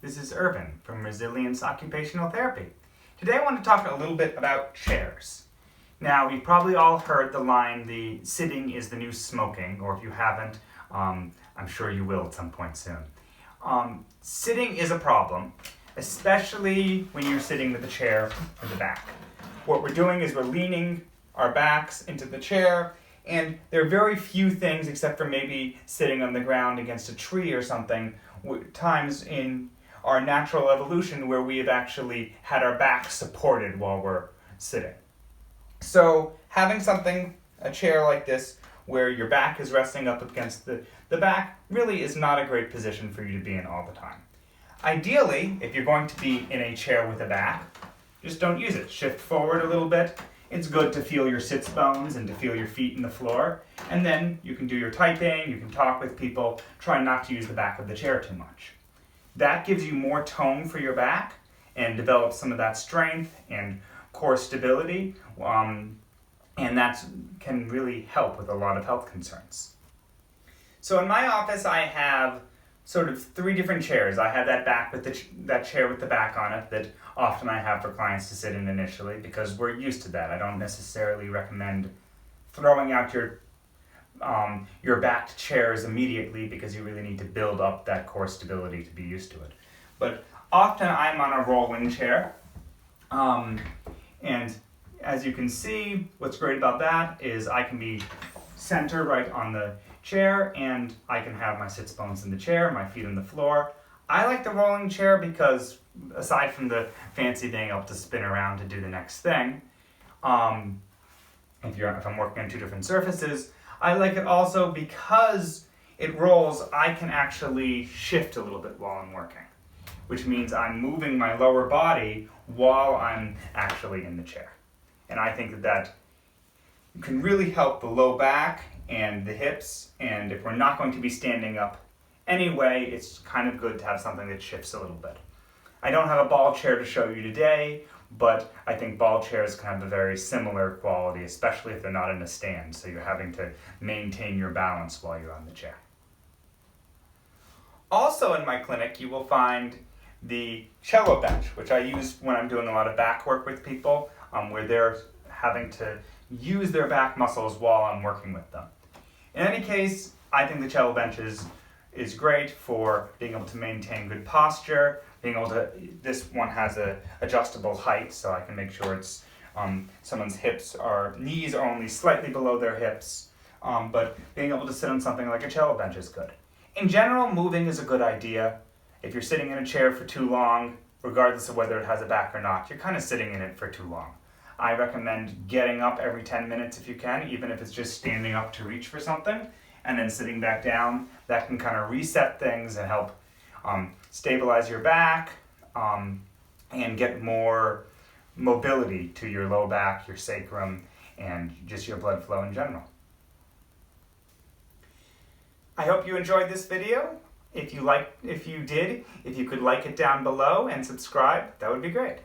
This is Irvin from Resilience Occupational Therapy. Today I want to talk a little bit about chairs. Now, you've probably all heard the line, the sitting is the new smoking, or if you haven't, I'm sure you will at some point soon. Sitting is a problem, especially when you're sitting with the chair at the back. What we're doing is we're leaning our backs into the chair, and there are very few things, except for maybe sitting on the ground against a tree or something, times in our natural evolution where we have actually had our back supported while we're sitting. So having a chair like this, where your back is resting up against the back, really is not a great position for you to be in all the time. Ideally, if you're going to be in a chair with a back, just don't use it. Shift forward a little bit. It's good to feel your sits bones and to feel your feet in the floor. And then you can do your typing, you can talk with people. Try not to use the back of the chair too much. That gives you more tone for your back and develops some of that strength and core stability. And that can really help with a lot of health concerns. So in my office, I have sort of three different chairs. I have that chair with the back on it that often I have for clients to sit in initially because we're used to that. I don't necessarily recommend throwing out your backed chairs immediately because you really need to build up that core stability to be used to it. But often I'm on a rolling chair. And as you can see, what's great about that is I can be center right on the chair and I can have my sits bones in the chair, my feet on the floor. I like the rolling chair because aside from the fancy being able to spin around to do the next thing, if I'm working on two different surfaces, I like it also because it rolls, I can actually shift a little bit while I'm working, which means I'm moving my lower body while I'm actually in the chair. And I think that can really help the low back and the hips, and if we're not going to be standing up anyway, it's kind of good to have something that shifts a little bit. I don't have a ball chair to show you today, but I think ball chairs can have a very similar quality, especially if they're not in a stand, so you're having to maintain your balance while you're on the chair. Also in my clinic, you will find the Cello Bench, which I use when I'm doing a lot of back work with people, where they're having to use their back muscles while I'm working with them. In any case, I think the Cello Bench is great for being able to maintain good posture, this one has a adjustable height, so I can make sure it's someone's knees are only slightly below their hips, but being able to sit on something like a Cello Bench is good. In general, moving is a good idea. If you're sitting in a chair for too long, regardless of whether it has a back or not, you're kind of sitting in it for too long. I recommend getting up every 10 minutes if you can, even if it's just standing up to reach for something, and then sitting back down. That can kind of reset things and help stabilize your back and get more mobility to your low back, your sacrum, and just your blood flow in general. I hope you enjoyed this video. If you could like it down below and subscribe, that would be great.